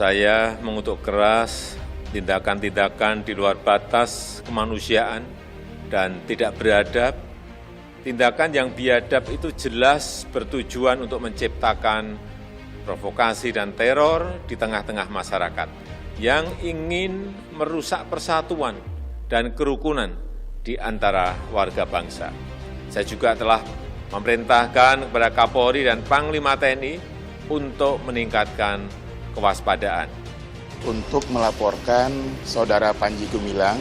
Saya mengutuk keras tindakan-tindakan di luar batas kemanusiaan dan tidak beradab. Tindakan yang biadab itu jelas bertujuan untuk menciptakan provokasi dan teror di tengah-tengah masyarakat yang ingin merusak persatuan dan kerukunan di antara warga bangsa. Saya juga telah memerintahkan kepada Kapolri dan Panglima TNI untuk meningkatkan kewaspadaan. Untuk melaporkan Saudara Panji Gumilang,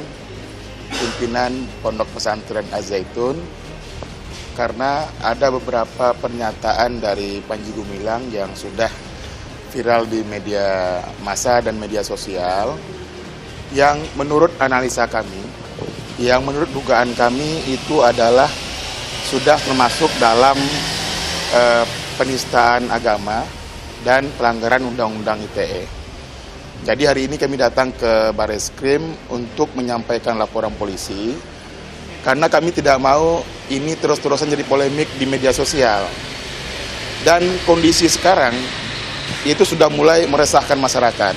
pimpinan Pondok Pesantren Az-Zaitun, karena ada beberapa pernyataan dari Panji Gumilang yang sudah viral di media massa dan media sosial, yang menurut analisa kami, yang menurut dugaan kami itu adalah sudah termasuk dalam penistaan agama dan pelanggaran Undang-Undang ITE. Jadi hari ini kami datang ke Bareskrim untuk menyampaikan laporan polisi, karena kami tidak mau ini terus-terusan jadi polemik di media sosial. Dan kondisi sekarang itu sudah mulai meresahkan masyarakat.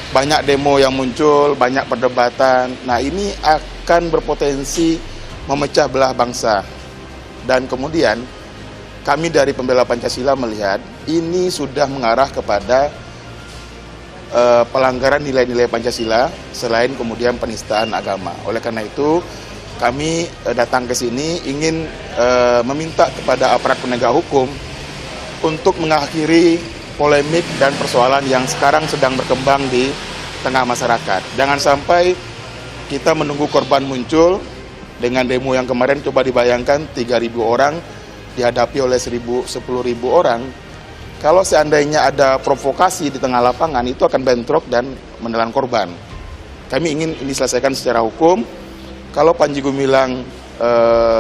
Banyak demo yang muncul, banyak perdebatan. Nah, ini akan berpotensi memecah belah bangsa. Dan kemudian kami dari pembela Pancasila melihat ini sudah mengarah kepada pelanggaran nilai-nilai Pancasila selain kemudian penistaan agama. Oleh karena itu kami datang ke sini ingin meminta kepada aparat penegak hukum untuk mengakhiri polemik dan persoalan yang sekarang sedang berkembang di tengah masyarakat. Jangan sampai kita menunggu korban muncul. Dengan demo yang kemarin, coba dibayangkan 3.000 orang dihadapi oleh 10.000 orang. Kalau seandainya ada provokasi di tengah lapangan, itu akan bentrok dan menelan korban. Kami ingin ini diselesaikan secara hukum. Kalau Panji Gumilang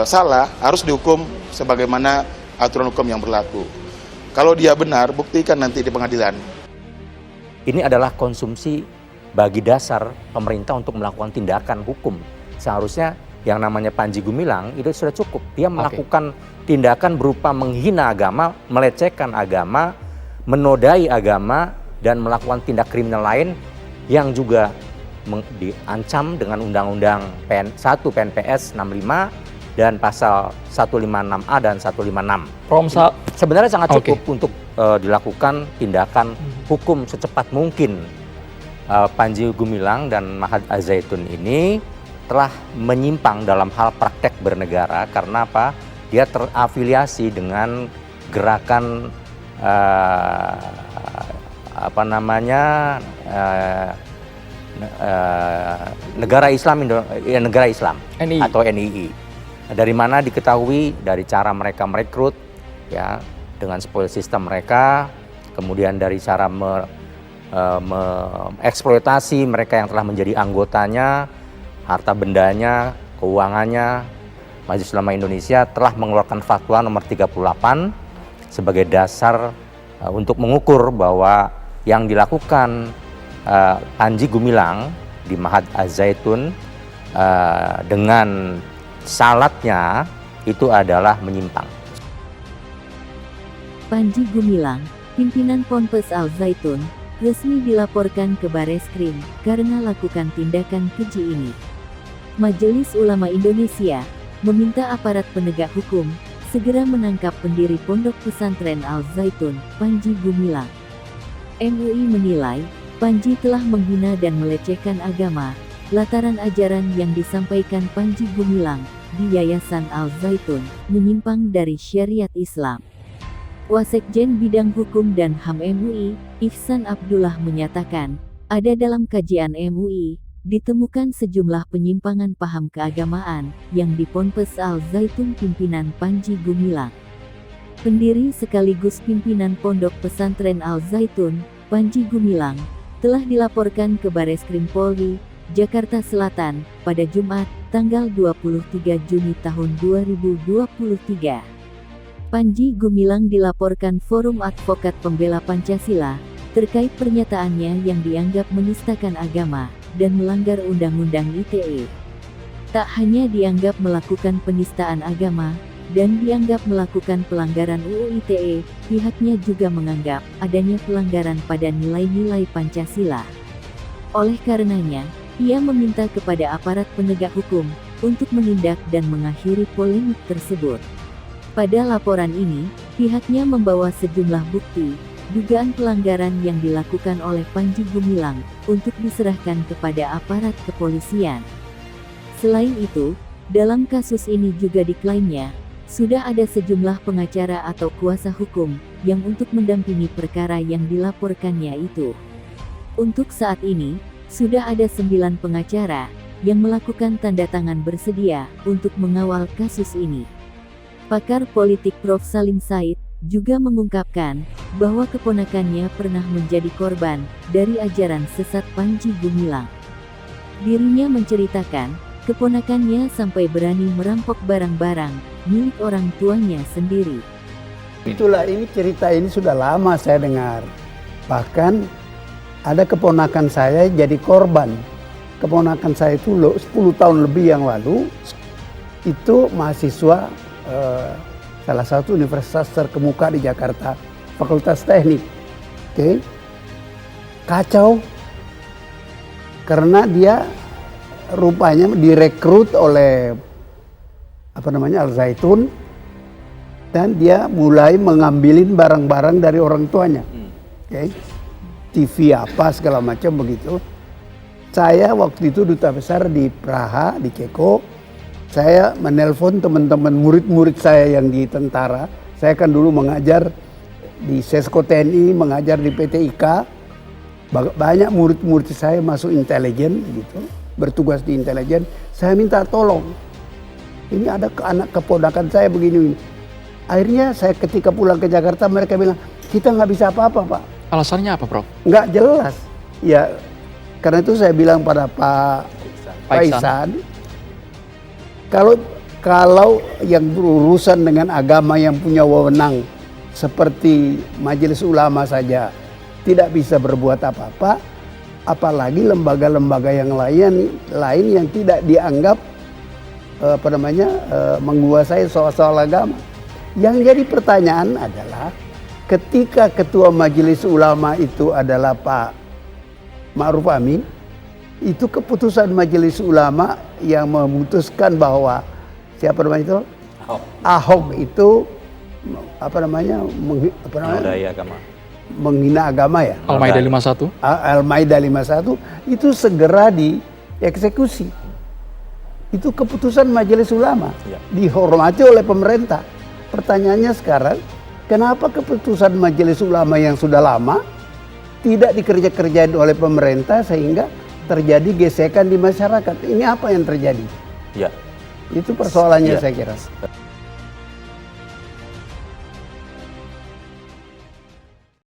salah, harus dihukum sebagaimana aturan hukum yang berlaku. Kalau dia benar, buktikan nanti di pengadilan. Ini adalah konsumsi bagi dasar pemerintah untuk melakukan tindakan hukum. Seharusnya yang namanya Panji Gumilang itu sudah cukup. Dia melakukan tindakan berupa menghina agama, melecehkan agama, menodai agama, dan melakukan tindak kriminal lain yang juga diancam dengan Undang-Undang 1 PNPS 65 dan pasal 156A dan 156. Sebenarnya sangat cukup untuk dilakukan tindakan hukum secepat mungkin. Panji Gumilang dan Mahat Az-Zaitun ini telah menyimpang dalam hal praktek bernegara karena apa? Dia terafiliasi dengan gerakan negara Islam NII. Atau NII. Dari mana diketahui dari cara mereka merekrut, ya, dengan spoil system mereka, kemudian dari cara mengeksploitasi mereka yang telah menjadi anggotanya, harta bendanya, keuangannya. Majelis Ulama Indonesia telah mengeluarkan fatwa nomor 38 sebagai dasar untuk mengukur bahwa yang dilakukan Panji Gumilang di Mahat Az-Zaitun dengan salatnya itu adalah menyimpang. Panji Gumilang, pimpinan Ponpes Al-Zaitun, resmi dilaporkan ke Bareskrim karena lakukan tindakan keji ini. Majelis Ulama Indonesia meminta aparat penegak hukum segera menangkap pendiri Pondok Pesantren Al-Zaitun, Panji Gumilang. MUI menilai, Panji telah menghina dan melecehkan agama, lantaran ajaran yang disampaikan Panji Gumilang di Yayasan Al-Zaitun menyimpang dari syariat Islam. Wasekjen Bidang Hukum dan HAM MUI, Ihsan Abdullah menyatakan, ada dalam kajian MUI, ditemukan sejumlah penyimpangan paham keagamaan yang di Ponpes Al-Zaitun pimpinan Panji Gumilang. Pendiri sekaligus pimpinan Pondok Pesantren Al-Zaitun, Panji Gumilang, telah dilaporkan ke Bareskrim Polri, Jakarta Selatan, pada Jumat, tanggal 23 Juni tahun 2023. Panji Gumilang dilaporkan Forum Advokat Pembela Pancasila, terkait pernyataannya yang dianggap menistakan agama dan melanggar Undang-Undang ITE. Tak hanya dianggap melakukan penistaan agama, dan dianggap melakukan pelanggaran UU ITE, pihaknya juga menganggap adanya pelanggaran pada nilai-nilai Pancasila. Oleh karenanya, ia meminta kepada aparat penegak hukum untuk menindak dan mengakhiri polemik tersebut. Pada laporan ini, pihaknya membawa sejumlah bukti dugaan pelanggaran yang dilakukan oleh Panji Gumilang untuk diserahkan kepada aparat kepolisian. Selain itu, dalam kasus ini juga diklaimnya sudah ada sejumlah pengacara atau kuasa hukum yang untuk mendampingi perkara yang dilaporkannya itu. Untuk saat ini, sudah ada 9 pengacara yang melakukan tanda tangan bersedia untuk mengawal kasus ini. Pakar politik Prof. Salim Said juga mengungkapkan bahwa keponakannya pernah menjadi korban dari ajaran sesat Panji Gumilang. Dirinya menceritakan, keponakannya sampai berani merampok barang-barang milik orang tuanya sendiri. Itulah ini cerita ini sudah lama saya dengar. Bahkan ada keponakan saya jadi korban. Keponakan saya itu 10 tahun lebih yang lalu itu mahasiswa salah satu universitas terkemuka di Jakarta, Fakultas Teknik. Oke. Kacau karena dia rupanya direkrut oleh Al Zaitun dan dia mulai mengambilin barang-barang dari orang tuanya. Okay. TV apa segala macam begitu. Saya waktu itu duta besar di Praha, di Ceko. Saya menelpon teman-teman murid-murid saya yang di tentara. Saya kan dulu mengajar di Sesko TNI, mengajar di PT IKA. Banyak murid-murid saya masuk intelijen gitu, bertugas di intelijen. Saya minta tolong. Ini ada anak keponakan saya begini. Akhirnya saya ketika pulang ke Jakarta mereka bilang, kita nggak bisa apa-apa Pak. Alasannya apa Prof? Nggak jelas. Ya karena itu saya bilang pada Pak Ihsan, kalau yang berurusan dengan agama yang punya wewenang seperti Majelis Ulama saja tidak bisa berbuat apa-apa, apalagi lembaga-lembaga yang lain yang tidak dianggap menguasai soal-soal agama. Yang jadi pertanyaan adalah ketika ketua Majelis Ulama itu adalah Pak Ma'ruf Amin, itu keputusan Majelis Ulama yang memutuskan bahwa Ahok itu menghina agama ya. Al-Maidah 51. Al-Maidah 51 itu segera dieksekusi. Itu keputusan Majelis Ulama, dihormati oleh pemerintah. Pertanyaannya sekarang, kenapa keputusan Majelis Ulama yang sudah lama tidak dikerjain oleh pemerintah sehingga terjadi gesekan di masyarakat? Ini apa yang terjadi? Ya. Itu persoalannya saya kira.